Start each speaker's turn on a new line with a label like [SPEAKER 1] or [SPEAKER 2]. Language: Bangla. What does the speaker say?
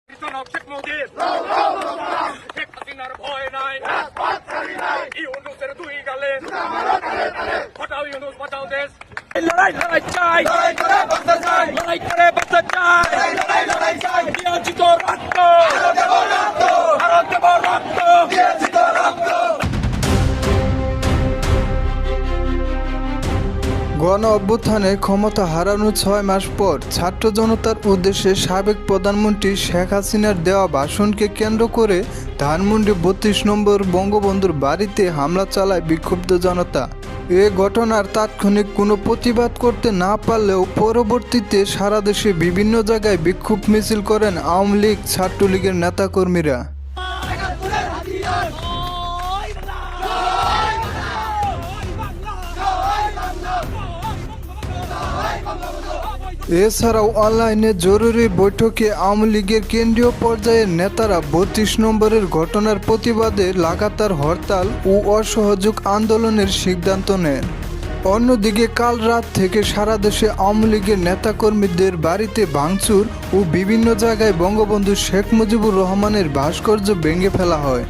[SPEAKER 1] শেখ মুজিব শেখ হাসিনার ভয় নাই, ইউনূসের দুই গালে হটাও ইউনূস, বাঁচাও দেশ। লড়াই লড়াই চাই, লড়াই করে বাঁচতে চাই, লড়াই করে বাঁচতে চাই, লড়াই লড়াই চাই। দিয়েছি তো রক্ত, আরো দেব রক্ত, আরো দেব রক্ত, দিয়েছি তো রক্ত।
[SPEAKER 2] গণ অভ্যুত্থানে ক্ষমতা হারানোর 6 মাস পর ছাত্র জনতার উদ্দেশ্যে সাবেক প্রধানমন্ত্রী শেখ হাসিনার দেওয়া ভাষণকে কেন্দ্র করে ধানমন্ডি 32 নম্বর বঙ্গবন্ধুর বাড়িতে হামলা চালায় বিক্ষুব্ধ জনতা। এ ঘটনার তাৎক্ষণিক কোনো প্রতিবাদ করতে না পারলেও পরবর্তীতে সারা দেশে বিভিন্ন জায়গায় বিক্ষোভ মিছিল করেন আওয়ামী লীগ, ছাত্রলীগের নেতাকর্মীরা। এছাড়াও অনলাইনে জরুরি বৈঠকে আওয়ামী লীগের কেন্দ্রীয় পর্যায়ের নেতারা 32 নম্বরের ঘটনার প্রতিবাদে লাগাতার হরতাল ও অসহযোগ আন্দোলনের সিদ্ধান্ত নেন। অন্যদিকে কাল রাত থেকে সারা দেশে আওয়ামী লীগের নেতাকর্মীদের বাড়িতে ভাঙচুর ও বিভিন্ন জায়গায় বঙ্গবন্ধু শেখ মুজিবুর রহমানের ভাস্কর্য ভেঙে ফেলা হয়।